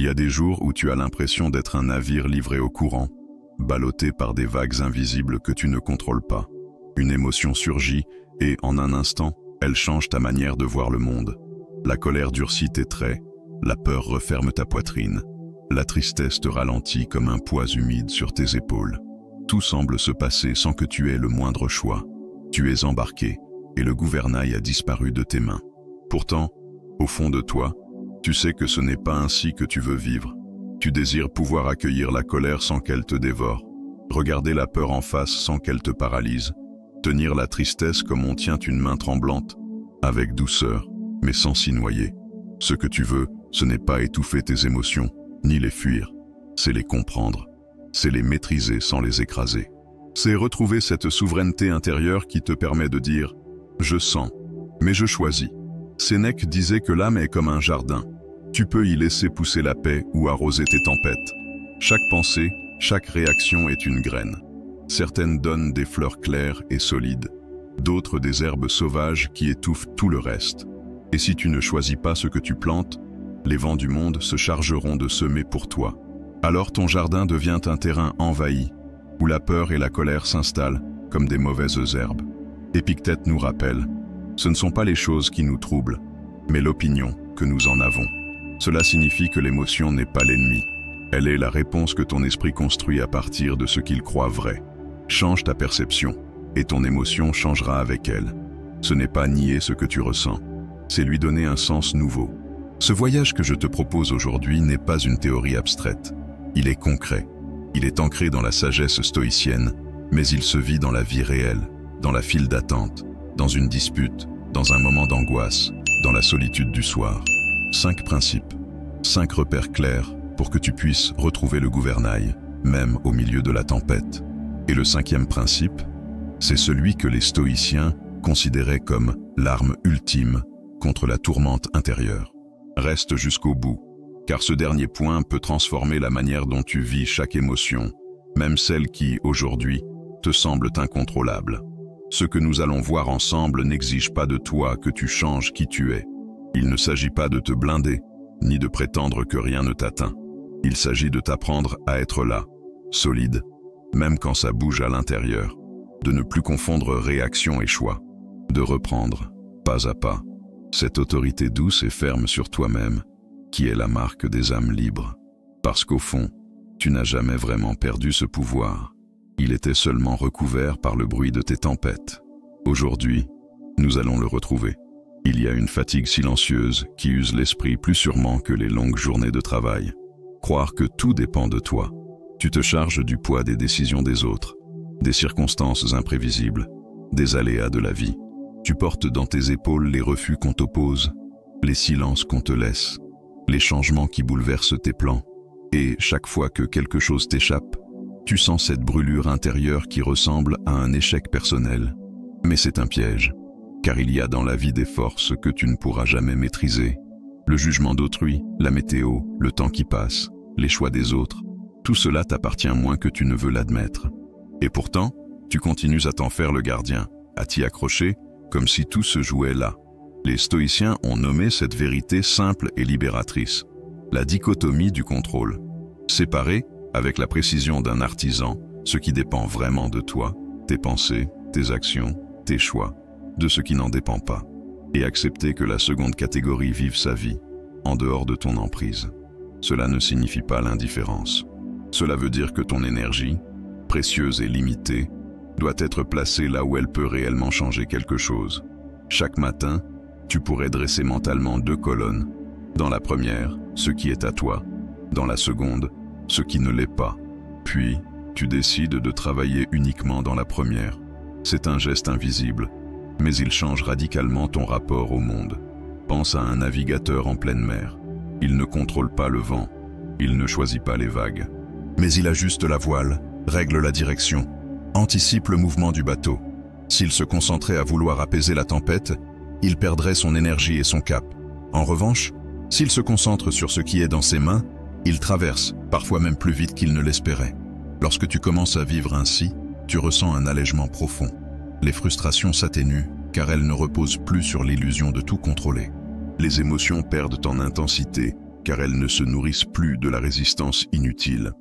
Il y a des jours où tu as l'impression d'être un navire livré au courant, ballotté par des vagues invisibles que tu ne contrôles pas. Une émotion surgit et, en un instant, elle change ta manière de voir le monde. La colère durcit tes traits, la peur referme ta poitrine, la tristesse te ralentit comme un poids humide sur tes épaules. Tout semble se passer sans que tu aies le moindre choix. Tu es embarqué et le gouvernail a disparu de tes mains. Pourtant, au fond de toi, tu sais que ce n'est pas ainsi que tu veux vivre. Tu désires pouvoir accueillir la colère sans qu'elle te dévore, regarder la peur en face sans qu'elle te paralyse, tenir la tristesse comme on tient une main tremblante, avec douceur, mais sans s'y noyer. Ce que tu veux, ce n'est pas étouffer tes émotions, ni les fuir, c'est les comprendre, c'est les maîtriser sans les écraser. C'est retrouver cette souveraineté intérieure qui te permet de dire « je sens, mais je choisis ». Sénèque disait que l'âme est comme un jardin. Tu peux y laisser pousser la paix ou arroser tes tempêtes. Chaque pensée, chaque réaction est une graine. Certaines donnent des fleurs claires et solides, d'autres des herbes sauvages qui étouffent tout le reste. Et si tu ne choisis pas ce que tu plantes, les vents du monde se chargeront de semer pour toi. Alors ton jardin devient un terrain envahi, où la peur et la colère s'installent comme des mauvaises herbes. Épictète nous rappelle, ce ne sont pas les choses qui nous troublent, mais l'opinion que nous en avons. Cela signifie que l'émotion n'est pas l'ennemi. Elle est la réponse que ton esprit construit à partir de ce qu'il croit vrai. Change ta perception, et ton émotion changera avec elle. Ce n'est pas nier ce que tu ressens, c'est lui donner un sens nouveau. Ce voyage que je te propose aujourd'hui n'est pas une théorie abstraite. Il est concret, il est ancré dans la sagesse stoïcienne, mais il se vit dans la vie réelle, dans la file d'attente, dans une dispute, dans un moment d'angoisse, dans la solitude du soir. 5 principes, 5 repères clairs pour que tu puisses retrouver le gouvernail, même au milieu de la tempête. Et le 5e principe, c'est celui que les stoïciens considéraient comme l'arme ultime contre la tourmente intérieure. Reste jusqu'au bout, car ce dernier point peut transformer la manière dont tu vis chaque émotion, même celle qui, aujourd'hui, te semble incontrôlable. Ce que nous allons voir ensemble n'exige pas de toi que tu changes qui tu es. Il ne s'agit pas de te blinder, ni de prétendre que rien ne t'atteint. Il s'agit de t'apprendre à être là, solide, même quand ça bouge à l'intérieur, de ne plus confondre réaction et choix, de reprendre, pas à pas, cette autorité douce et ferme sur toi-même, qui est la marque des âmes libres. Parce qu'au fond, tu n'as jamais vraiment perdu ce pouvoir. Il était seulement recouvert par le bruit de tes tempêtes. Aujourd'hui, nous allons le retrouver. Il y a une fatigue silencieuse qui use l'esprit plus sûrement que les longues journées de travail. Croire que tout dépend de toi. Tu te charges du poids des décisions des autres, des circonstances imprévisibles, des aléas de la vie. Tu portes dans tes épaules les refus qu'on t'oppose, les silences qu'on te laisse, les changements qui bouleversent tes plans. Et chaque fois que quelque chose t'échappe, tu sens cette brûlure intérieure qui ressemble à un échec personnel. Mais c'est un piège, car il y a dans la vie des forces que tu ne pourras jamais maîtriser. Le jugement d'autrui, la météo, le temps qui passe, les choix des autres, tout cela t'appartient moins que tu ne veux l'admettre. Et pourtant, tu continues à t'en faire le gardien, à t'y accrocher, comme si tout se jouait là. Les stoïciens ont nommé cette vérité simple et libératrice, la dichotomie du contrôle. Séparer, avec la précision d'un artisan, ce qui dépend vraiment de toi, tes pensées, tes actions, tes choix, de ce qui n'en dépend pas. Et accepter que la seconde catégorie vive sa vie, en dehors de ton emprise. Cela ne signifie pas l'indifférence. Cela veut dire que ton énergie, précieuse et limitée, doit être placée là où elle peut réellement changer quelque chose. Chaque matin, tu pourrais dresser mentalement 2 colonnes. Dans la première, ce qui est à toi. Dans la seconde, ce qui ne l'est pas. Puis, tu décides de travailler uniquement dans la première. C'est un geste invisible, mais il change radicalement ton rapport au monde. Pense à un navigateur en pleine mer. Il ne contrôle pas le vent, il ne choisit pas les vagues. Mais il ajuste la voile, règle la direction, anticipe le mouvement du bateau. S'il se concentrait à vouloir apaiser la tempête, il perdrait son énergie et son cap. En revanche, s'il se concentre sur ce qui est dans ses mains, il traverse, parfois même plus vite qu'il ne l'espérait. Lorsque tu commences à vivre ainsi, tu ressens un allègement profond. Les frustrations s'atténuent, car elles ne reposent plus sur l'illusion de tout contrôler. Les émotions perdent en intensité, car elles ne se nourrissent plus de la résistance inutile.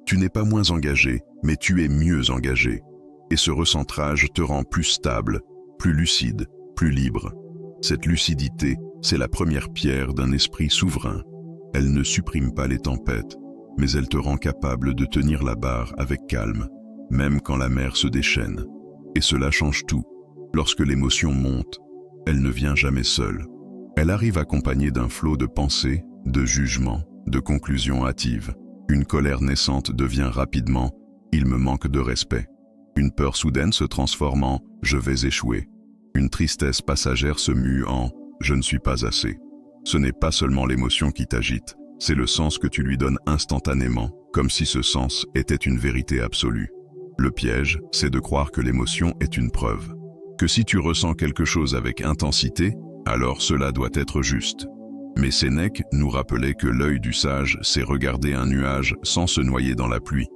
Tu n'es pas moins engagé, mais tu es mieux engagé. Et ce recentrage te rend plus stable, plus lucide, plus libre. Cette lucidité, c'est la première pierre d'un esprit souverain. Elle ne supprime pas les tempêtes, mais elle te rend capable de tenir la barre avec calme, même quand la mer se déchaîne. Et cela change tout. Lorsque l'émotion monte, elle ne vient jamais seule. Elle arrive accompagnée d'un flot de pensées, de jugements, de conclusions hâtives. Une colère naissante devient rapidement « il me manque de respect ». Une peur soudaine se transforme en « je vais échouer ». Une tristesse passagère se mue en « je ne suis pas assez ». Ce n'est pas seulement l'émotion qui t'agite, c'est le sens que tu lui donnes instantanément, comme si ce sens était une vérité absolue. Le piège, c'est de croire que l'émotion est une preuve. Que si tu ressens quelque chose avec intensité, alors cela doit être juste. Mais Sénèque nous rappelait que l'œil du sage sait regarder un nuage sans se noyer dans la pluie.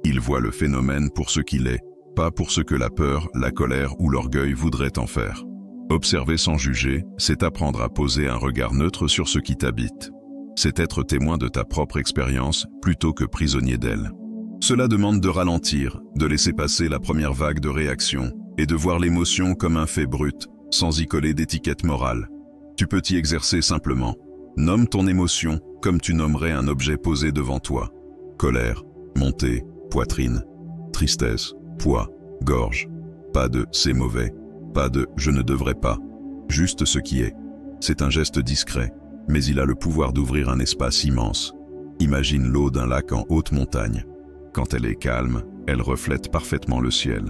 Il voit le phénomène pour ce qu'il est, pas pour ce que la peur, la colère ou l'orgueil voudraient en faire. Observer sans juger, c'est apprendre à poser un regard neutre sur ce qui t'habite. C'est être témoin de ta propre expérience plutôt que prisonnier d'elle. Cela demande de ralentir, de laisser passer la première vague de réaction et de voir l'émotion comme un fait brut, sans y coller d'étiquette morale. Tu peux t'y exercer simplement. Nomme ton émotion comme tu nommerais un objet posé devant toi. Colère, montée, poitrine, tristesse, poids, gorge. Pas de « c'est mauvais », pas de « je ne devrais pas », juste ce qui est. C'est un geste discret, mais il a le pouvoir d'ouvrir un espace immense. Imagine l'eau d'un lac en haute montagne. Quand elle est calme, elle reflète parfaitement le ciel.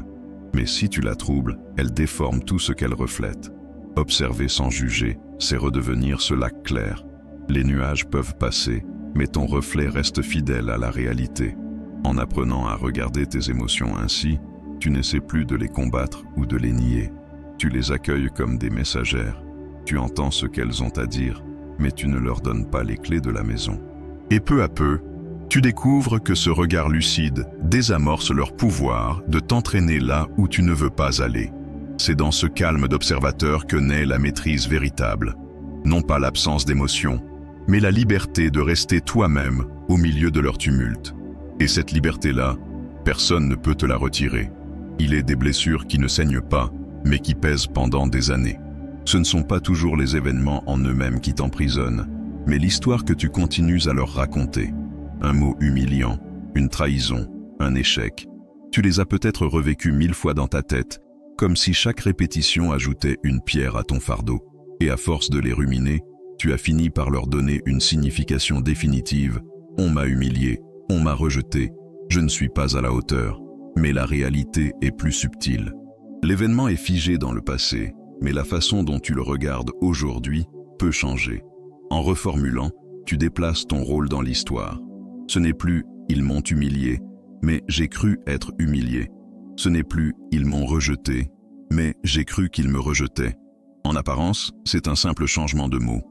Mais si tu la troubles, elle déforme tout ce qu'elle reflète. Observer sans juger, c'est redevenir ce lac clair. Les nuages peuvent passer, mais ton reflet reste fidèle à la réalité. En apprenant à regarder tes émotions ainsi, tu n'essaies plus de les combattre ou de les nier. Tu les accueilles comme des messagères. Tu entends ce qu'elles ont à dire, mais tu ne leur donnes pas les clés de la maison. Et peu à peu, tu découvres que ce regard lucide désamorce leur pouvoir de t'entraîner là où tu ne veux pas aller. C'est dans ce calme d'observateur que naît la maîtrise véritable. Non pas l'absence d'émotion, mais la liberté de rester toi-même au milieu de leur tumulte. Et cette liberté-là, personne ne peut te la retirer. Il est des blessures qui ne saignent pas, mais qui pèsent pendant des années. Ce ne sont pas toujours les événements en eux-mêmes qui t'emprisonnent, mais l'histoire que tu continues à leur raconter. Un mot humiliant, une trahison, un échec. Tu les as peut-être revécus 1000 fois dans ta tête, comme si chaque répétition ajoutait une pierre à ton fardeau. Et à force de les ruminer, tu as fini par leur donner une signification définitive. On m'a humilié, on m'a rejeté, je ne suis pas à la hauteur. Mais la réalité est plus subtile. L'événement est figé dans le passé, mais la façon dont tu le regardes aujourd'hui peut changer. En reformulant, tu déplaces ton rôle dans l'histoire. Ce n'est plus « ils m'ont humilié », mais « j'ai cru être humilié ». Ce n'est plus « ils m'ont rejeté », mais « j'ai cru qu'ils me rejetaient ». En apparence, c'est un simple changement de mots.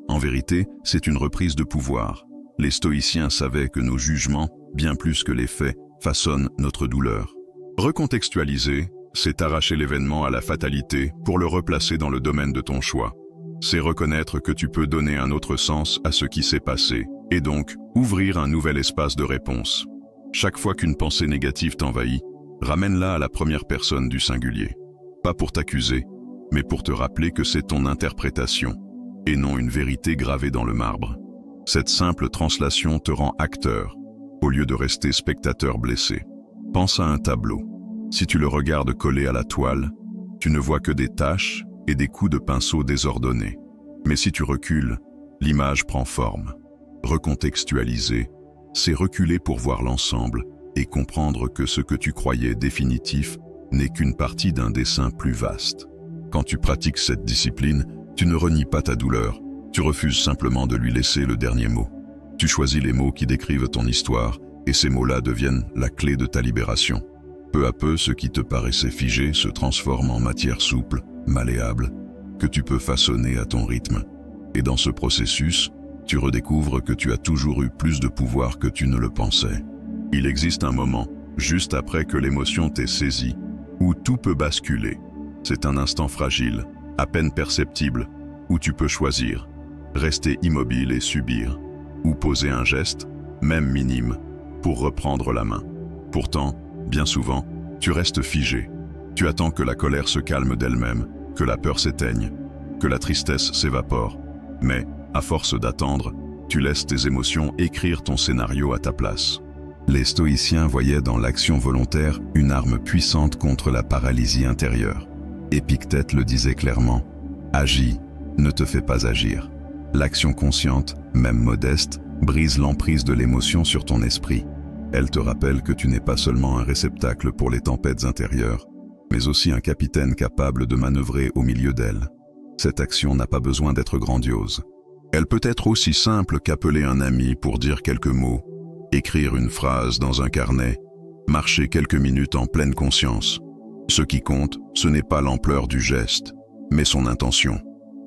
En vérité, c'est une reprise de pouvoir. Les stoïciens savaient que nos jugements, bien plus que les faits, façonnent notre douleur. Recontextualiser, c'est arracher l'événement à la fatalité pour le replacer dans le domaine de ton choix. C'est reconnaître que tu peux donner un autre sens à ce qui s'est passé, et donc ouvrir un nouvel espace de réponse. Chaque fois qu'une pensée négative t'envahit, ramène-la à la première personne du singulier. Pas pour t'accuser, mais pour te rappeler que c'est ton interprétation, et non une vérité gravée dans le marbre. Cette simple translation te rend acteur, au lieu de rester spectateur blessé. Pense à un tableau. Si tu le regardes collé à la toile, tu ne vois que des taches et des coups de pinceau désordonnés. Mais si tu recules, l'image prend forme. Recontextualiser, c'est reculer pour voir l'ensemble et comprendre que ce que tu croyais définitif n'est qu'une partie d'un dessin plus vaste. Quand tu pratiques cette discipline, tu ne renies pas ta douleur, tu refuses simplement de lui laisser le dernier mot. Tu choisis les mots qui décrivent ton histoire et ces mots-là deviennent la clé de ta libération. Peu à peu, ce qui te paraissait figé se transforme en matière souple, malléable, que tu peux façonner à ton rythme. Et dans ce processus, tu redécouvres que tu as toujours eu plus de pouvoir que tu ne le pensais. Il existe un moment, juste après que l'émotion t'ait saisi, où tout peut basculer. C'est un instant fragile, à peine perceptible, où tu peux choisir, rester immobile et subir, ou poser un geste, même minime, pour reprendre la main. Pourtant, bien souvent, tu restes figé. Tu attends que la colère se calme d'elle-même, que la peur s'éteigne, que la tristesse s'évapore. Mais, à force d'attendre, tu laisses tes émotions écrire ton scénario à ta place. Les stoïciens voyaient dans l'action volontaire une arme puissante contre la paralysie intérieure. Épictète le disait clairement, « Agis, ne te fais pas agir ». L'action consciente, même modeste, brise l'emprise de l'émotion sur ton esprit. Elle te rappelle que tu n'es pas seulement un réceptacle pour les tempêtes intérieures, mais aussi un capitaine capable de manœuvrer au milieu d'elles. Cette action n'a pas besoin d'être grandiose. Elle peut être aussi simple qu'appeler un ami pour dire quelques mots, écrire une phrase dans un carnet, marcher quelques minutes en pleine conscience. Ce qui compte, ce n'est pas l'ampleur du geste, mais son intention.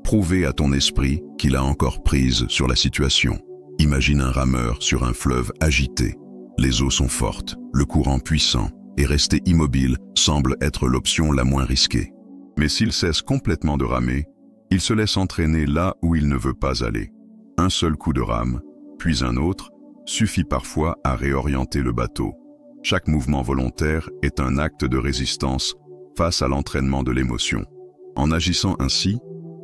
Prouver à ton esprit qu'il a encore prise sur la situation. Imagine un rameur sur un fleuve agité. Les eaux sont fortes, le courant puissant, et rester immobile semble être l'option la moins risquée. Mais s'il cesse complètement de ramer, il se laisse entraîner là où il ne veut pas aller. Un seul coup de rame, puis un autre, suffit parfois à réorienter le bateau. Chaque mouvement volontaire est un acte de résistance face à l'entraînement de l'émotion. En agissant ainsi,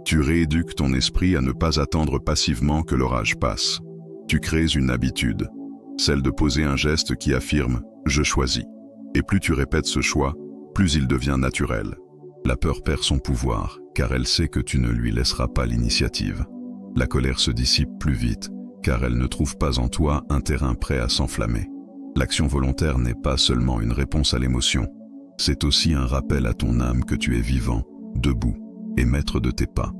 tu rééduques ton esprit à ne pas attendre passivement que l'orage passe. Tu crées une habitude, celle de poser un geste qui affirme « je choisis ». Et plus tu répètes ce choix, plus il devient naturel. La peur perd son pouvoir, car elle sait que tu ne lui laisseras pas l'initiative. La colère se dissipe plus vite, car elle ne trouve pas en toi un terrain prêt à s'enflammer. L'action volontaire n'est pas seulement une réponse à l'émotion, c'est aussi un rappel à ton âme que tu es vivant, debout et maître de tes pas.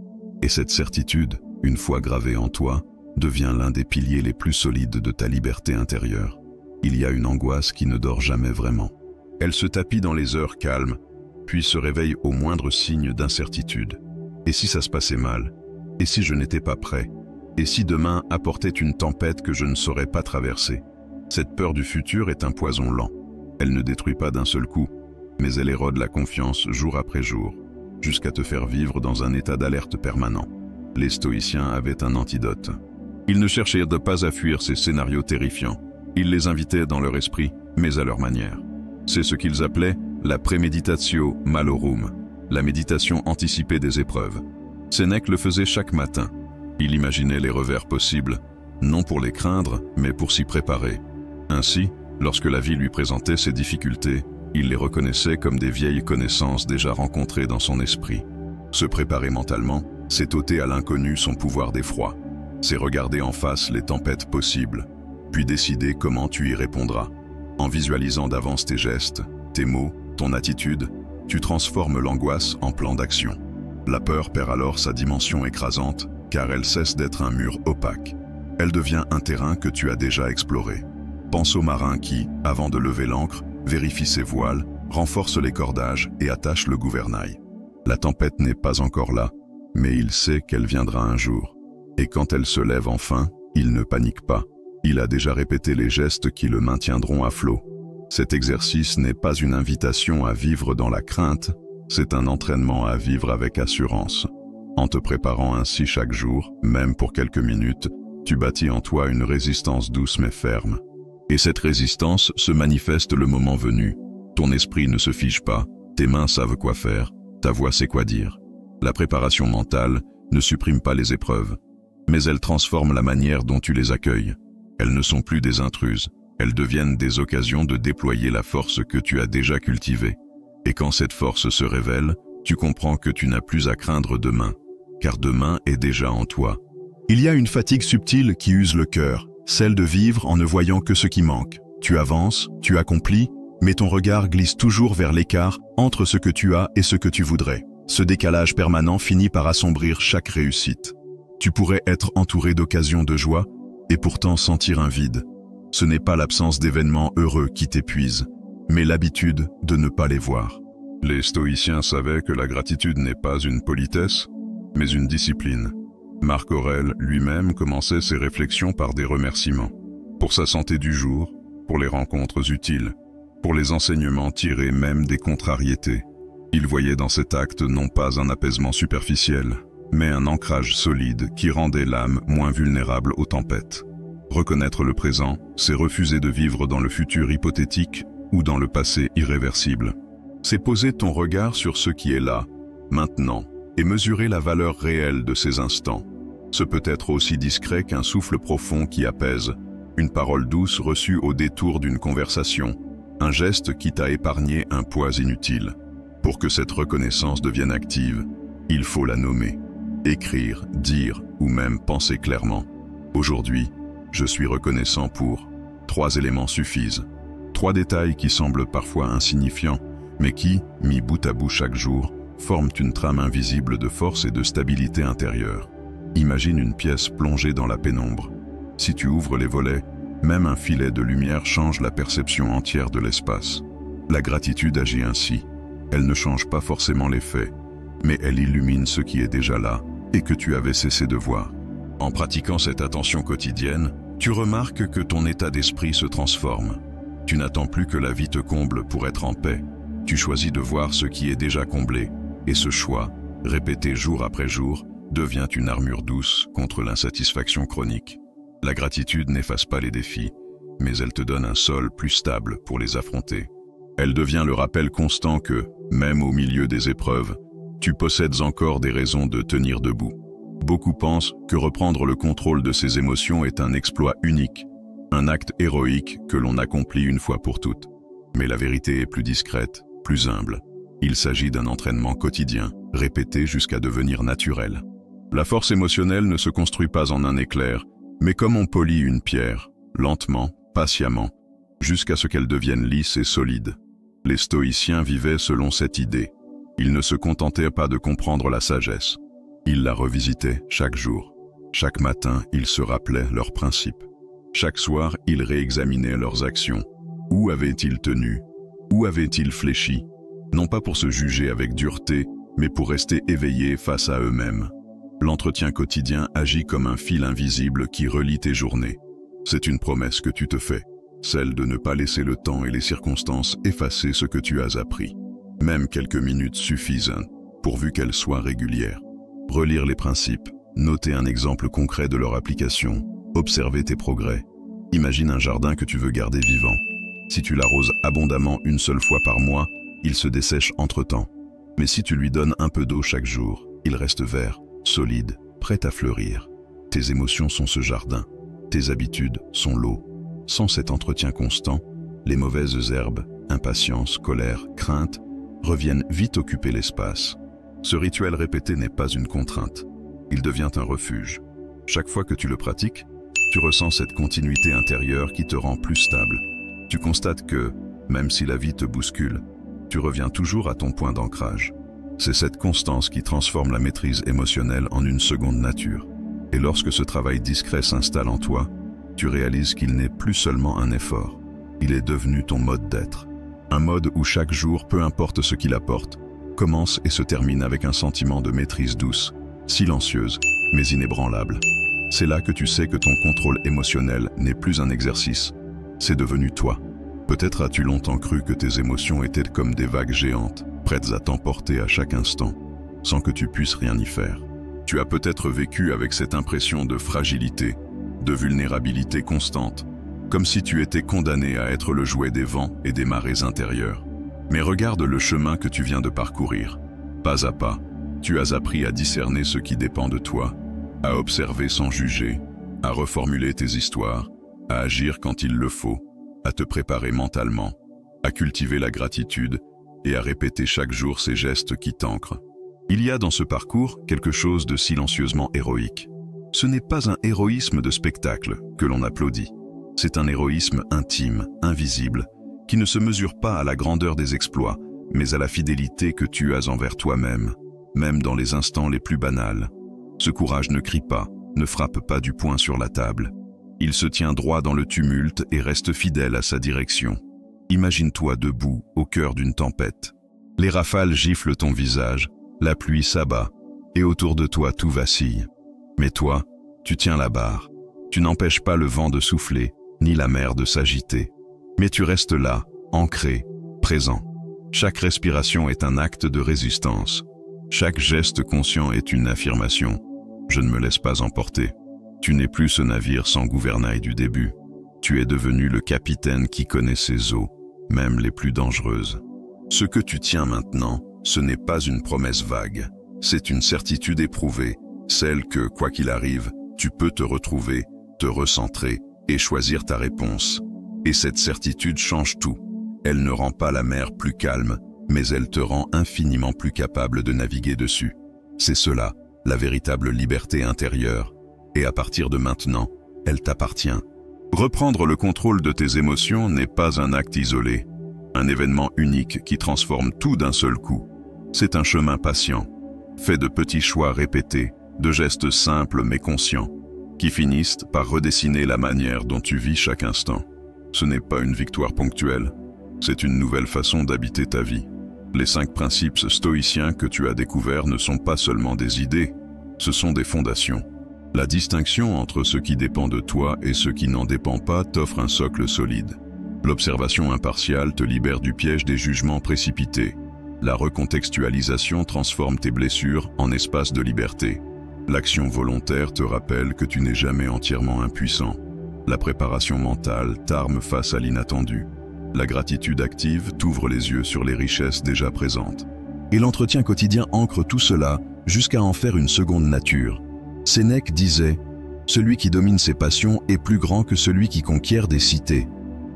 Et cette certitude, une fois gravée en toi, devient l'un des piliers les plus solides de ta liberté intérieure. Il y a une angoisse qui ne dort jamais vraiment. Elle se tapit dans les heures calmes, puis se réveille au moindre signe d'incertitude. Et si ça se passait mal? Et si je n'étais pas prêt? Et si demain apportait une tempête que je ne saurais pas traverser? Cette peur du futur est un poison lent. Elle ne détruit pas d'un seul coup, mais elle érode la confiance jour après jour, jusqu'à te faire vivre dans un état d'alerte permanent. Les stoïciens avaient un antidote. Ils ne cherchaient pas à fuir ces scénarios terrifiants. Ils les invitaient dans leur esprit, mais à leur manière. C'est ce qu'ils appelaient la préméditatio malorum, la méditation anticipée des épreuves. Sénèque le faisait chaque matin. Il imaginait les revers possibles, non pour les craindre, mais pour s'y préparer. Ainsi, lorsque la vie lui présentait ses difficultés, il les reconnaissait comme des vieilles connaissances déjà rencontrées dans son esprit. Se préparer mentalement, c'est ôter à l'inconnu son pouvoir d'effroi. C'est regarder en face les tempêtes possibles, puis décider comment tu y répondras. En visualisant d'avance tes gestes, tes mots, ton attitude, tu transformes l'angoisse en plan d'action. La peur perd alors sa dimension écrasante, car elle cesse d'être un mur opaque. Elle devient un terrain que tu as déjà exploré. Pense au marin qui, avant de lever l'ancre, vérifie ses voiles, renforce les cordages et attache le gouvernail. La tempête n'est pas encore là, mais il sait qu'elle viendra un jour. Et quand elle se lève enfin, il ne panique pas. Il a déjà répété les gestes qui le maintiendront à flot. Cet exercice n'est pas une invitation à vivre dans la crainte, c'est un entraînement à vivre avec assurance. En te préparant ainsi chaque jour, même pour quelques minutes, tu bâtis en toi une résistance douce mais ferme. Et cette résistance se manifeste le moment venu. Ton esprit ne se fige pas, tes mains savent quoi faire, ta voix sait quoi dire. La préparation mentale ne supprime pas les épreuves, mais elle transforme la manière dont tu les accueilles. Elles ne sont plus des intruses, elles deviennent des occasions de déployer la force que tu as déjà cultivée. Et quand cette force se révèle, tu comprends que tu n'as plus à craindre demain, car demain est déjà en toi. Il y a une fatigue subtile qui use le cœur, celle de vivre en ne voyant que ce qui manque. Tu avances, tu accomplis, mais ton regard glisse toujours vers l'écart entre ce que tu as et ce que tu voudrais. Ce décalage permanent finit par assombrir chaque réussite. Tu pourrais être entouré d'occasions de joie, et pourtant sentir un vide. Ce n'est pas l'absence d'événements heureux qui t'épuise, mais l'habitude de ne pas les voir. Les stoïciens savaient que la gratitude n'est pas une politesse, mais une discipline. Marc Aurèle lui-même commençait ses réflexions par des remerciements. Pour sa santé du jour, pour les rencontres utiles, pour les enseignements tirés même des contrariétés. Il voyait dans cet acte non pas un apaisement superficiel, mais un ancrage solide qui rendait l'âme moins vulnérable aux tempêtes. Reconnaître le présent, c'est refuser de vivre dans le futur hypothétique ou dans le passé irréversible. C'est poser ton regard sur ce qui est là, maintenant, et mesurer la valeur réelle de ces instants. Ce peut être aussi discret qu'un souffle profond qui apaise, une parole douce reçue au détour d'une conversation, un geste qui t'a épargné un poids inutile. Pour que cette reconnaissance devienne active, il faut la nommer. Écrire, dire ou même penser clairement. Aujourd'hui, je suis reconnaissant pour 3 éléments suffisent. 3 détails qui semblent parfois insignifiants, mais qui, mis bout à bout chaque jour, forment une trame invisible de force et de stabilité intérieure. Imagine une pièce plongée dans la pénombre. Si tu ouvres les volets, même un filet de lumière change la perception entière de l'espace. La gratitude agit ainsi. Elle ne change pas forcément les faits, mais elle illumine ce qui est déjà là et que tu avais cessé de voir. En pratiquant cette attention quotidienne, tu remarques que ton état d'esprit se transforme. Tu n'attends plus que la vie te comble pour être en paix. Tu choisis de voir ce qui est déjà comblé, et ce choix, répété jour après jour, devient une armure douce contre l'insatisfaction chronique. La gratitude n'efface pas les défis, mais elle te donne un sol plus stable pour les affronter. Elle devient le rappel constant que, même au milieu des épreuves, tu possèdes encore des raisons de tenir debout. Beaucoup pensent que reprendre le contrôle de ses émotions est un exploit unique, un acte héroïque que l'on accomplit une fois pour toutes. Mais la vérité est plus discrète, plus humble. Il s'agit d'un entraînement quotidien, répété jusqu'à devenir naturel. La force émotionnelle ne se construit pas en un éclair, mais comme on polit une pierre, lentement, patiemment, jusqu'à ce qu'elle devienne lisse et solide. Les stoïciens vivaient selon cette idée. Ils ne se contentaient pas de comprendre la sagesse. Ils la revisitaient chaque jour. Chaque matin, ils se rappelaient leurs principes. Chaque soir, ils réexaminaient leurs actions. Où avaient-ils tenu? Où avaient-ils fléchi? Non pas pour se juger avec dureté, mais pour rester éveillés face à eux-mêmes. L'entretien quotidien agit comme un fil invisible qui relie tes journées. C'est une promesse que tu te fais, celle de ne pas laisser le temps et les circonstances effacer ce que tu as appris. Même quelques minutes suffisent, pourvu qu'elles soient régulières. Relire les principes, noter un exemple concret de leur application, observer tes progrès. Imagine un jardin que tu veux garder vivant. Si tu l'arroses abondamment une seule fois par mois, il se dessèche entre-temps. Mais si tu lui donnes un peu d'eau chaque jour, il reste vert, solide, prêt à fleurir. Tes émotions sont ce jardin, tes habitudes sont l'eau. Sans cet entretien constant, les mauvaises herbes, impatience, colère, crainte, reviennent vite occuper l'espace. Ce rituel répété n'est pas une contrainte, il devient un refuge. Chaque fois que tu le pratiques, tu ressens cette continuité intérieure qui te rend plus stable. Tu constates que, même si la vie te bouscule, tu reviens toujours à ton point d'ancrage. C'est cette constance qui transforme la maîtrise émotionnelle en une seconde nature. Et lorsque ce travail discret s'installe en toi, tu réalises qu'il n'est plus seulement un effort. Il est devenu ton mode d'être. Un mode où chaque jour, peu importe ce qu'il apporte, commence et se termine avec un sentiment de maîtrise douce, silencieuse, mais inébranlable. C'est là que tu sais que ton contrôle émotionnel n'est plus un exercice, c'est devenu toi. Peut-être as-tu longtemps cru que tes émotions étaient comme des vagues géantes, prêtes à t'emporter à chaque instant, sans que tu puisses rien y faire. Tu as peut-être vécu avec cette impression de fragilité, de vulnérabilité constante, comme si tu étais condamné à être le jouet des vents et des marées intérieures. Mais regarde le chemin que tu viens de parcourir. Pas à pas, tu as appris à discerner ce qui dépend de toi, à observer sans juger, à reformuler tes histoires, à agir quand il le faut, à te préparer mentalement, à cultiver la gratitude et à répéter chaque jour ces gestes qui t'ancrent. Il y a dans ce parcours quelque chose de silencieusement héroïque. Ce n'est pas un héroïsme de spectacle que l'on applaudit. C'est un héroïsme intime, invisible, qui ne se mesure pas à la grandeur des exploits, mais à la fidélité que tu as envers toi-même, même dans les instants les plus banals. Ce courage ne crie pas, ne frappe pas du poing sur la table. Il se tient droit dans le tumulte et reste fidèle à sa direction. Imagine-toi debout, au cœur d'une tempête. Les rafales giflent ton visage, la pluie s'abat, et autour de toi tout vacille. Mais toi, tu tiens la barre. Tu n'empêches pas le vent de souffler, ni la mer de s'agiter. Mais tu restes là, ancré, présent. Chaque respiration est un acte de résistance. Chaque geste conscient est une affirmation. Je ne me laisse pas emporter. Tu n'es plus ce navire sans gouvernail du début. Tu es devenu le capitaine qui connaît ses eaux, même les plus dangereuses. Ce que tu tiens maintenant, ce n'est pas une promesse vague. C'est une certitude éprouvée, celle que, quoi qu'il arrive, tu peux te retrouver, te recentrer et choisir ta réponse. Et cette certitude change tout. Elle ne rend pas la mer plus calme, mais elle te rend infiniment plus capable de naviguer dessus. C'est cela, la véritable liberté intérieure. Et à partir de maintenant, elle t'appartient. Reprendre le contrôle de tes émotions n'est pas un acte isolé, un événement unique qui transforme tout d'un seul coup. C'est un chemin patient, fait de petits choix répétés, de gestes simples mais conscients, qui finissent par redessiner la manière dont tu vis chaque instant. Ce n'est pas une victoire ponctuelle, c'est une nouvelle façon d'habiter ta vie. Les 5 principes stoïciens que tu as découverts ne sont pas seulement des idées, ce sont des fondations. La distinction entre ce qui dépend de toi et ce qui n'en dépend pas t'offre un socle solide. L'observation impartiale te libère du piège des jugements précipités. La recontextualisation transforme tes blessures en espaces de liberté. L'action volontaire te rappelle que tu n'es jamais entièrement impuissant. La préparation mentale t'arme face à l'inattendu. La gratitude active t'ouvre les yeux sur les richesses déjà présentes. Et l'entretien quotidien ancre tout cela jusqu'à en faire une seconde nature. Sénèque disait « Celui qui domine ses passions est plus grand que celui qui conquiert des cités ».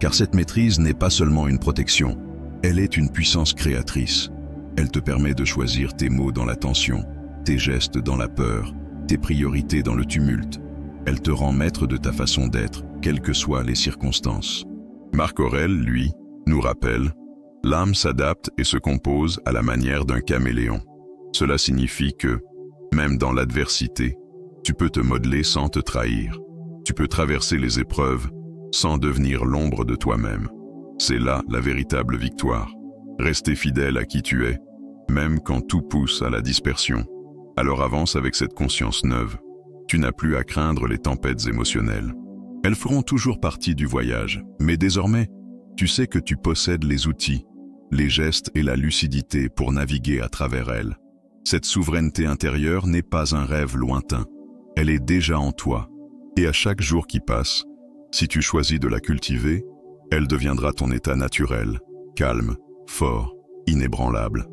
Car cette maîtrise n'est pas seulement une protection, elle est une puissance créatrice. Elle te permet de choisir tes mots dans la tension, tes gestes dans la peur, tes priorités dans le tumulte. Elle te rend maître de ta façon d'être, quelles que soient les circonstances. Marc Aurèle, lui, nous rappelle « L'âme s'adapte et se compose à la manière d'un caméléon ». Cela signifie que, même dans l'adversité, tu peux te modeler sans te trahir. Tu peux traverser les épreuves sans devenir l'ombre de toi-même. C'est là la véritable victoire. Rester fidèle à qui tu es, même quand tout pousse à la dispersion. Alors avance avec cette conscience neuve. Tu n'as plus à craindre les tempêtes émotionnelles. Elles feront toujours partie du voyage, mais désormais, tu sais que tu possèdes les outils, les gestes et la lucidité pour naviguer à travers elles. Cette souveraineté intérieure n'est pas un rêve lointain. Elle est déjà en toi. Et à chaque jour qui passe, si tu choisis de la cultiver, elle deviendra ton état naturel, calme, fort, inébranlable.